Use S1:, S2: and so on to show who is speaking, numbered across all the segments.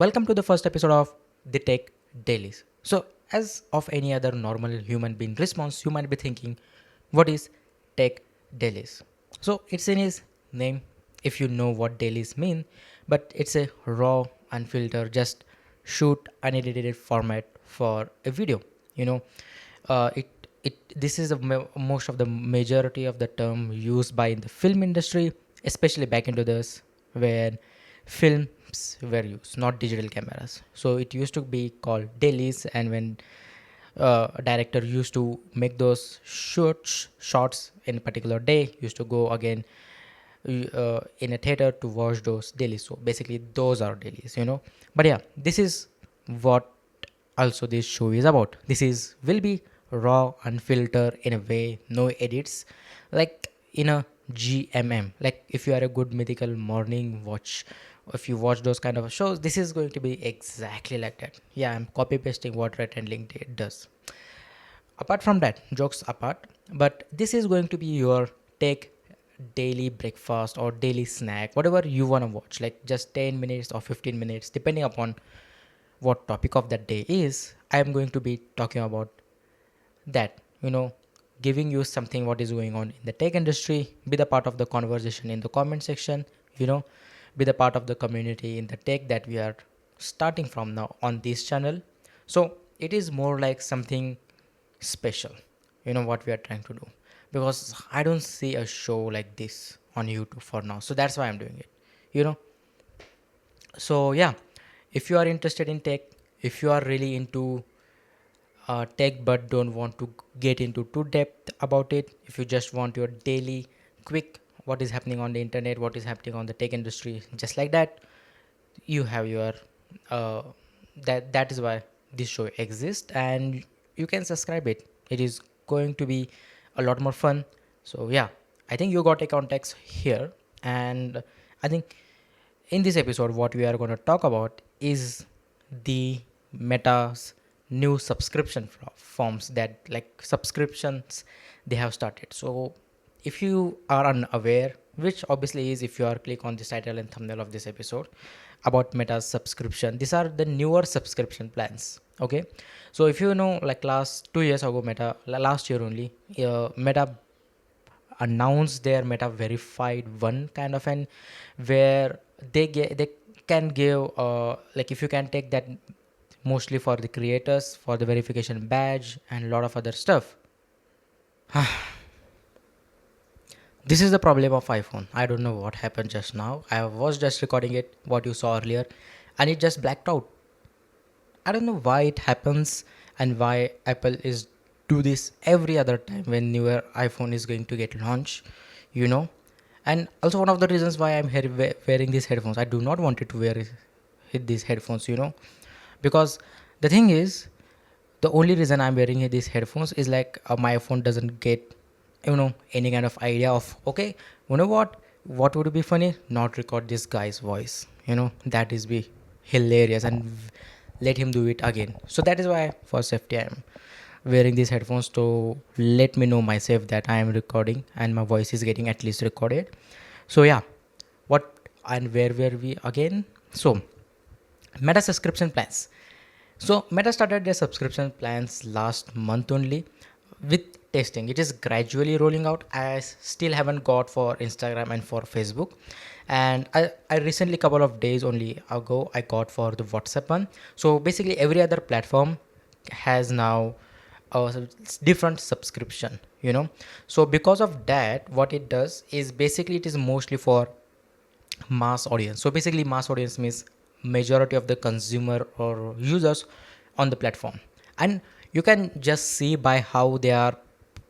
S1: Welcome to the first episode of the Tech Dailies. So, as of any other normal human being response, you might be thinking, what is Tech Dailies? So, it's in his name if you know what dailies mean, but it's a raw, unfiltered, just shoot unedited format for a video. You know, this is most of the majority of the term used by in the film industry, especially back into this when films were used, not digital cameras. So it used to be called dailies, and when a director used to make those shots in a particular day, used to go again in a theater to watch those dailies. So basically, those are dailies. But yeah, this is what also this show is about. This is will be raw, unfiltered in a way, no edits, like in a GMM. Like if you are a good mythical morning watch, if you watch those kind of shows, this is going to be exactly like that. Yeah, I'm copy pasting what Red and Link does. Apart from that, jokes apart, but this is going to be your take daily breakfast or daily snack, whatever you want to watch, like just 10 minutes or 15 minutes, depending upon what topic of that day is. I am going to be talking about that, giving you something what is going on in the tech industry, be the part of the conversation in the comment section, you know, be the part of the community in the tech that we are starting from now on this channel. So it is more like something special, what we are trying to do, because I don't see a show like this on YouTube for now. So that's why I'm doing it, you know. So yeah, if you are interested in tech, if you are really into tech but don't want to get into too depth about it, if you just want your daily quick what is happening on the internet, what is happening on the tech industry, just like that, you have your uh, that is why this show exists, and you can subscribe it. It is going to be a lot more fun. So yeah, I think you got a context here, and I think in this episode what we are going to talk about is the Meta's new subscription forms, that like subscriptions they have started. So if you are unaware, which obviously is if you are click on the title and thumbnail of this episode about Meta's subscription, these are the newer subscription plans. Okay, so if you know, like last 2 years ago, last year only, Meta announced their Meta verified one kind of, and where they can give like if you can take that, mostly for the creators, for the verification badge and a lot of other stuff. This is the problem of iPhone. I don't know what happened just now. I was just recording it, what you saw earlier, and it just blacked out. I don't know why it happens and why Apple is do this every other time when newer iPhone is going to get launched, you know. And also one of the reasons why I'm wearing these headphones, I do not want it to wear these headphones, because the thing is, the only reason I'm wearing these headphones is like my iPhone doesn't get any kind of idea of, okay, you know what would be funny, not record this guy's voice, that is be hilarious, and let him do it again. So that is why for safety I'm wearing these headphones to let me know myself that I am recording and my voice is getting at least recorded. So yeah, what and where were we again? So Meta subscription plans. So Meta started their subscription plans last month only with testing. It is gradually rolling out. I still haven't got for Instagram and for Facebook. And I recently, couple of days only ago, I got for the WhatsApp one. So basically every other platform has now a different subscription. So because of that, what it does is basically it is mostly for mass audience. So basically mass audience means majority of the consumer or users on the platform, and you can just see by how they are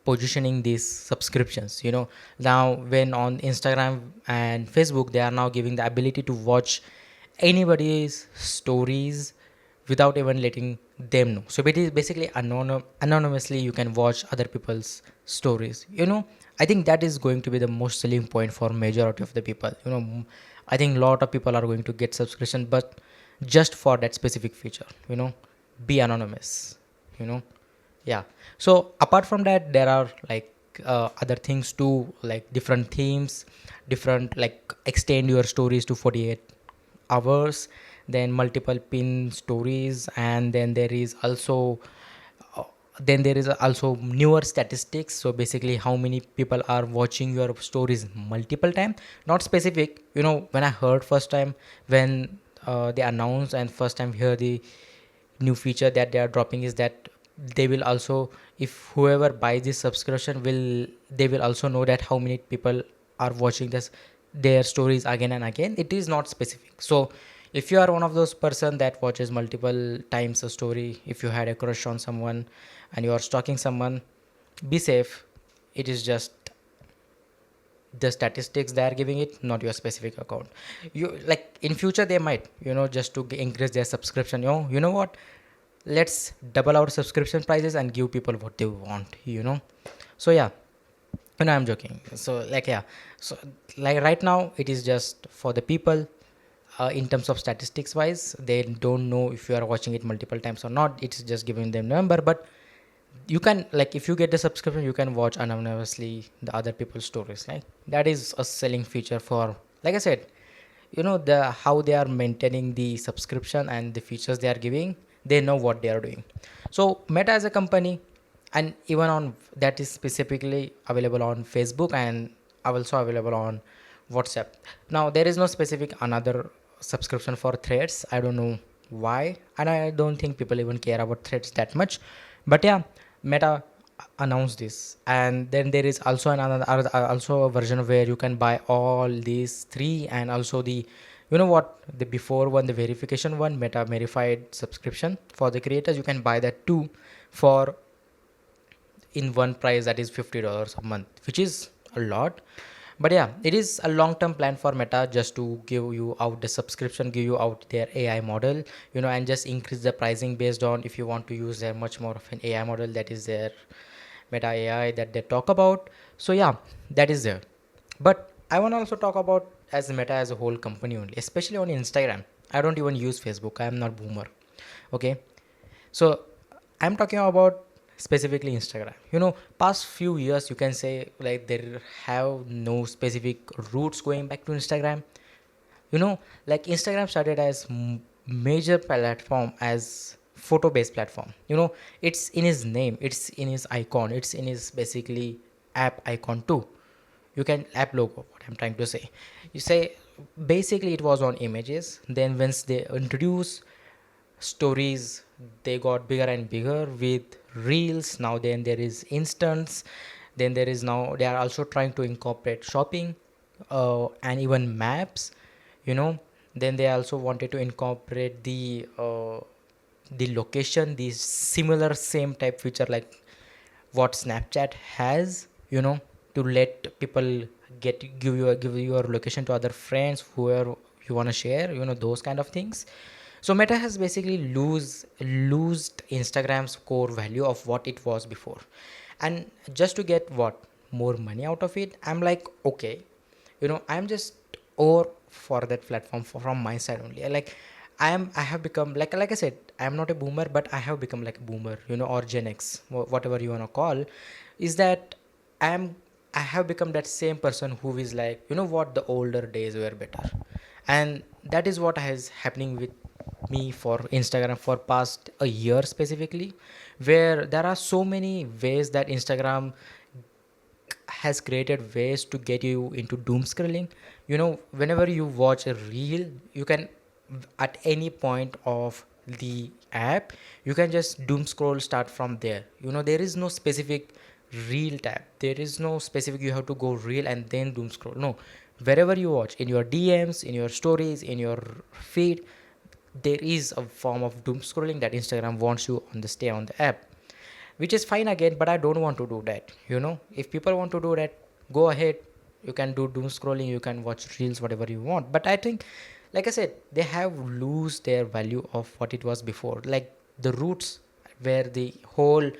S1: positioning these subscriptions. Now when on Instagram and Facebook, they are now giving the ability to watch anybody's stories without even letting them know. So it is basically anonymously you can watch other people's stories. I think that is going to be the most selling point for majority of the people. I think a lot of people are going to get subscription, but just for that specific feature. Be anonymous. You know, yeah. So apart from that, there are like other things too, like different themes, different like extend your stories to 48 hours. then multiple pin stories, and uh, then there is also newer statistics. So basically how many people are watching your stories multiple time, not specific. When I heard first time, when they announced and first time hear the new feature that they are dropping, is that they will also, if whoever buys this subscription will, they will also know that how many people are watching this their stories again and again. It is not specific. So if you are one of those person that watches multiple times a story, if you had a crush on someone and you are stalking someone, be safe. It is just the statistics they are giving it, not your specific account. You, like, in future they might, just to increase their subscription, what, let's double our subscription prices and give people what they want. So yeah, I'm joking. So like, yeah, so like right now it is just for the people. In terms of statistics wise, they don't know if you are watching it multiple times or not. It's just giving them number. But you can, like, if you get the subscription, you can watch anonymously the other people's stories. Like, that is a selling feature for, like I said, the how they are maintaining the subscription and the features they are giving. They know what they are doing. So Meta as a company, and even on that is specifically available on Facebook and also available on WhatsApp. Now there is no specific another subscription for threads. I don't know why, and I don't think people even care about threads that much. But yeah, Meta announced this, and then there is also another also a version where you can buy all these three, and also the, what, the before one, the verification one, Meta verified subscription for the creators. You can buy that too for in one price, that is $50 a month, which is a lot. But yeah, it is a long term plan for Meta, just to give you out the subscription, give you out their AI model, and just increase the pricing based on if you want to use their much more of an AI model, that is their Meta AI that they talk about. So yeah, that is there. But I want to also talk about as Meta as a whole company only, especially on Instagram. I don't even use Facebook. I am not boomer. Okay, so I'm talking about specifically Instagram. Past few years, you can say, like, there have no specific roots going back to Instagram. Like, Instagram started as major platform, as photo based platform. It's in his name, it's in his icon, it's in his basically app icon too. You can app logo, what I'm trying to say. You say basically it was on images. Then once they introduce stories, they got bigger and bigger with reels. Now then there is instants. Then there is, now they are also trying to incorporate shopping, and even maps. you know then they also wanted to incorporate the location, the similar same type feature like what Snapchat has, to let people give your location to other friends, whoever you want to share, those kind of things. So Meta has basically loosed Instagram's core value of what it was before, and just to get what more money out of it, I'm like, okay, I'm just over for that platform from my side only. I have become, like I said, I'm not a boomer, but I have become like a boomer, or Gen X, whatever you want to call, is that i'm I have become that same person who is like, what, the older days were better. And that is what is happening with me for Instagram for past a year specifically, where there are so many ways that Instagram has created ways to get you into doom scrolling. Whenever you watch a reel, you can, at any point of the app, you can just doom scroll start from there. There is no specific reel tab, there is no specific you have to go reel and then doom scroll. No, wherever you watch, in your DMs, in your stories, in your feed, there is a form of doom scrolling that Instagram wants you on the stay on the app, which is fine again. But I don't want to do that. If people want to do that, go ahead. You can do doom scrolling, you can watch reels, whatever you want. But I think, like I said, they have lose their value of what it was before, like the roots where the whole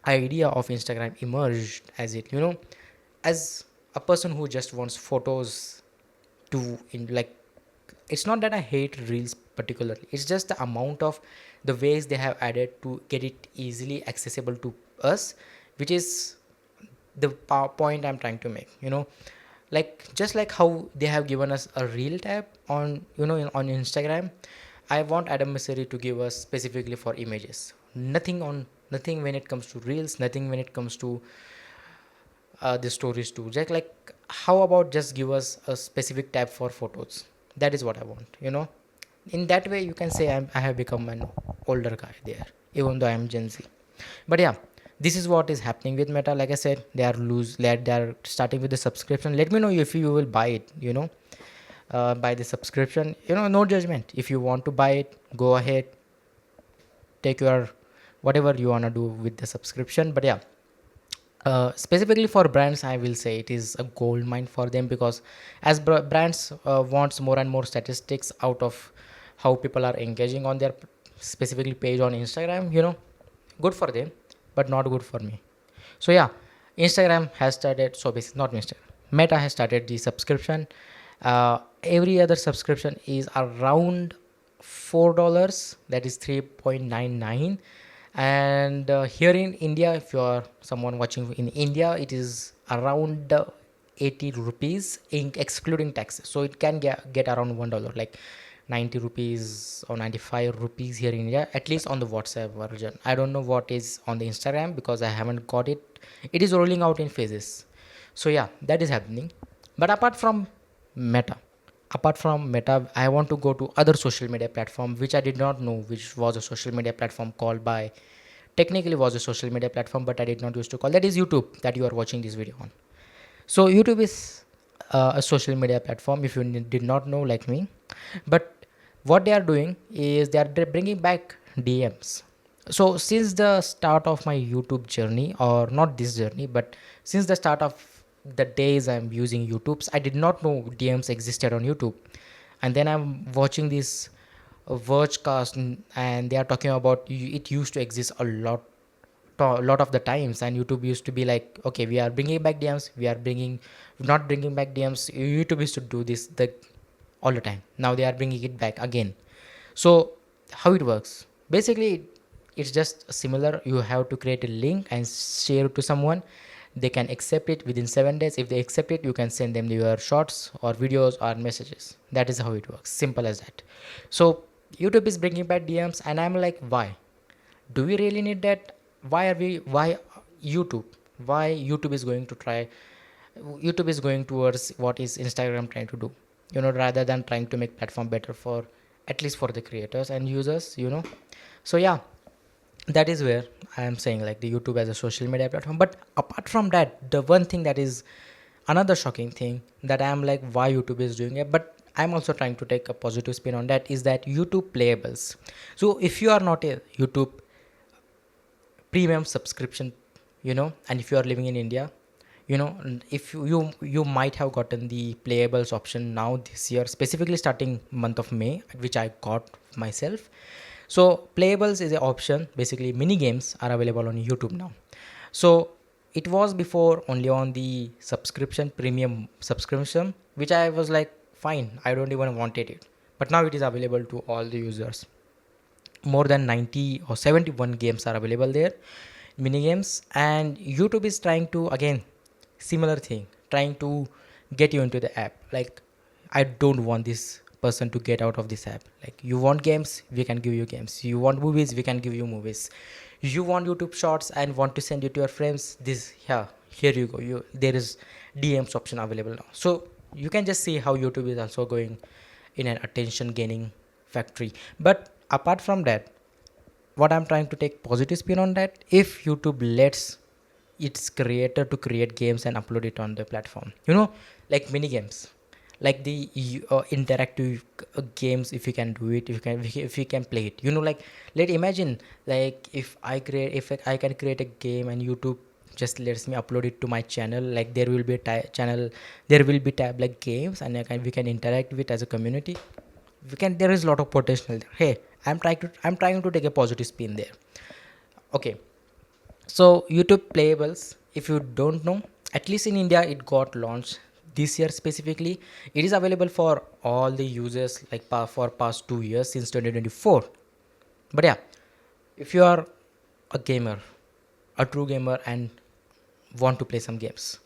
S1: idea of Instagram emerged, as it, as a person who just wants photos to in, like, it's not that I hate reels particularly, it's just the amount of the ways they have added to get it easily accessible to us, which is the point I'm trying to make. Like, just like how they have given us a reel tab on, on Instagram, I want Adam Mosseri to give us specifically for images. Nothing when it comes to reels, nothing when it comes to the stories too. Just like, how about just give us a specific tab for photos? That is what I want. In that way, you can say I have become an older guy there, even though I am Gen Z. But yeah, this is what is happening with Meta. Like I said, they are starting with the subscription. Let me know if you will buy it. Buy the subscription. No judgment. If you want to buy it, go ahead, take your whatever you wanna do with the subscription. But yeah, specifically for brands, I will say it is a gold mine for them, because as brands wants more and more statistics out of how people are engaging on their specifically page on Instagram. Good for them, but not good for me. So yeah, Instagram has started. So basically, not Instagram, Meta has started the subscription. Every other subscription is around $4. That is 3.99. And here in India, if you are someone watching in India, it is around 80 rupees excluding taxes. So it can get around $1, like 90 rupees or 95 rupees here in India, at least on the WhatsApp version. I don't know what is on the Instagram because I haven't got it. It is rolling out in phases. So yeah, that is happening. But Meta, apart from Meta, I want to go to other social media platform which I did not know, which was a social media platform called by, technically was a social media platform, but I did not used to call. That is YouTube, that you are watching this video on. So YouTube is a social media platform, if you did not know, like me. But what they are doing is they are bringing back DMs. So since the start of my YouTube journey, or not this journey, but since the start of the days I'm using YouTube's, I did not know DMs existed on YouTube. And then I'm watching this Vergecast, and they are talking about it used to exist a lot of the times, and YouTube used to be like, okay, we are bringing back DMs, we are bringing not bringing back DMs. YouTube used to do this all the time. Now they are bringing it back again. So how it works, basically it's just similar. You have to create a link and share it to someone. They can accept it within 7 days. If they accept it, you can send them your shorts or videos or messages. That is how it works, simple as that. So YouTube is bringing back DMs, and I'm like, why do we really need that? Why YouTube why YouTube is going to try YouTube is going towards what is Instagram trying to do, rather than trying to make platform better for, at least for the creators and users. So yeah, that is where I am saying, like, the YouTube as a social media platform. But apart from that, the one thing that is another shocking thing that I am like, why YouTube is doing it, but I'm also trying to take a positive spin on that, is that YouTube playables. So if you are not a YouTube premium subscription, and if you are living in India, if you might have gotten the playables option now this year, specifically starting month of May, which I got myself. So playables is an option. Basically mini games are available on YouTube now. So it was before only on the premium subscription, which I was like, fine, I don't even wanted it. But now it is available to all the users. More than 90 or 71 games are available there, mini games. And YouTube is trying to, again, similar thing, trying to get you into the app. Like, I don't want this person to get out of this app. Like, you want games, we can give you games. You want movies, we can give you movies. You want YouTube shorts and want to send it to your friends, here you go, there is DMs option available now. So you can just see how YouTube is also going in an attention gaining factory. But apart from that, what I'm trying to take positive spin on that, if YouTube lets its creator to create games and upload it on the platform, like mini games, like the interactive games, if you can do it, if you can play it, like, let imagine, like, if I can create a game and YouTube just lets me upload it to my channel. Like, there will be a channel, there will be tab like games, and we can interact with as a community. There is a lot of potential there. Hey, I'm trying to take a positive spin there. Okay, so YouTube playables, if you don't know, at least in India, it got launched this year specifically. It is available for all the users, like for past 2 years, since 2024. But yeah, if you are a gamer, a true gamer, and want to play some games,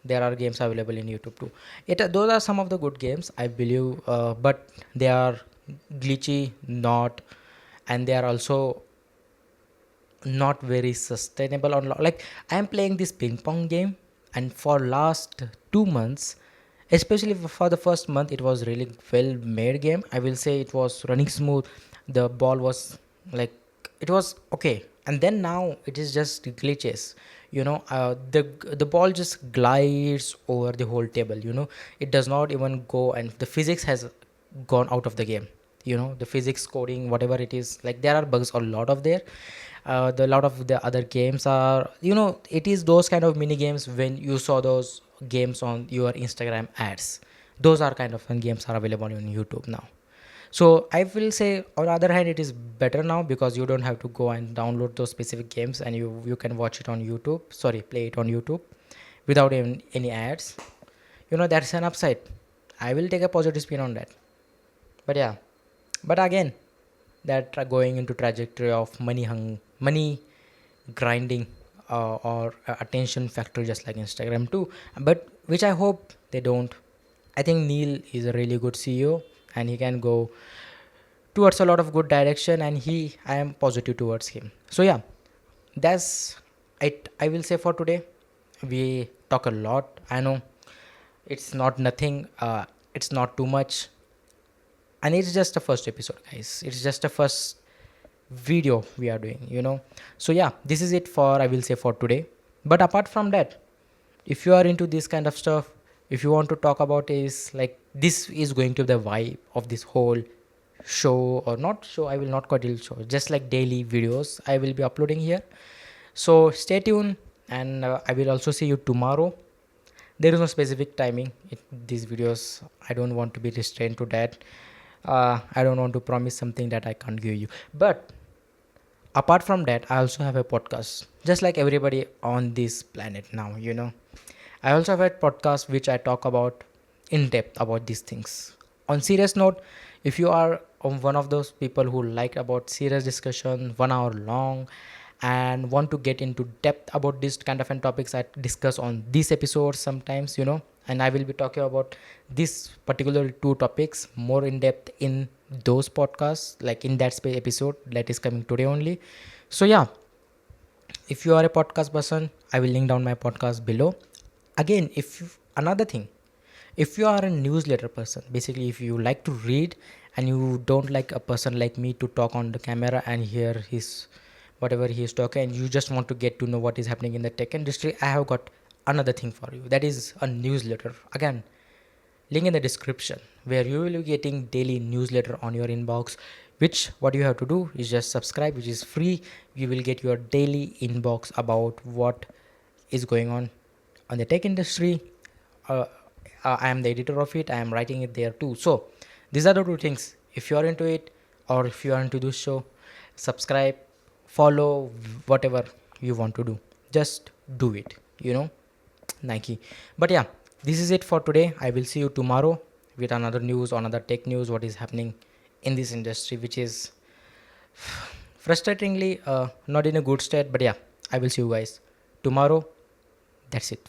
S1: there are games available in YouTube too. Those are some of the good games, I believe, but they are glitchy, not, and they are also not very sustainable on like I am playing this ping pong game, and for last 2 months, especially for the first month, it was really well made game. I will say it was running smooth. The ball was like, it was okay, and then now it is just glitches. The ball just glides over the whole table. It does not even go, and the physics has gone out of the game. The physics coding, whatever it is, like there are bugs a lot of there. The lot of the other games are, it is those kind of mini games when you saw those games on your Instagram ads. Those are kind of fun games are available on YouTube now. So I will say, on the other hand, it is better now because you don't have to go and download those specific games, and you can watch it on YouTube, sorry, play it on YouTube without even any ads. That's an upside. I will take a positive spin on that. But yeah, but again, that are going into trajectory of money grinding, or attention factor, just like Instagram too, but which I hope they don't. I think Neil is a really good CEO, and he can go towards a lot of good direction, and I am positive towards him. So yeah, that's it, I will say, for today. We talk a lot, I know. It's not nothing, it's not too much, and it's just a first episode, guys. It's just a first video we are doing. So yeah, this is it for, I will say, for today. But apart from that, if you are into this kind of stuff, if you want to talk about, is like, this is going to be the vibe of this whole show, or not show, I will not call it show, just like daily videos I will be uploading here. So stay tuned, and I will also see you tomorrow. There is no specific timing these videos. I don't want to be restrained to that. I don't want to promise something that I can't give you. But apart from that, I also have a podcast, just like everybody on this planet now. I also have a podcast which I talk about in depth about these things. On serious note, if you are one of those people who like about serious discussion, 1 hour long, and want to get into depth about this kind of topics I discuss on these episodes sometimes. And I will be talking about this particular two topics more in depth in those podcasts, like in that episode that is coming today only. So yeah, if you are a podcast person, I will link down my podcast below. Again, another thing, if you are a newsletter person, basically if you like to read and you don't like a person like me to talk on the camera and hear his whatever he is talking, and you just want to get to know what is happening in the tech industry, I have got another thing for you. That is a newsletter. Again, link in the description, where you will be getting daily newsletter on your inbox, which what you have to do is just subscribe, which is free. You will get your daily inbox about what is going on the tech industry. uh, I am the editor of it, I am writing it there too. So these are the two things. If you are into it, or if you are into this show, subscribe, follow, whatever you want to do, just do it. Nike. But yeah, this is it for today. I will see you tomorrow with another news, another tech news, what is happening in this industry, which is frustratingly not in a good state. But yeah, I will see you guys tomorrow. That's it.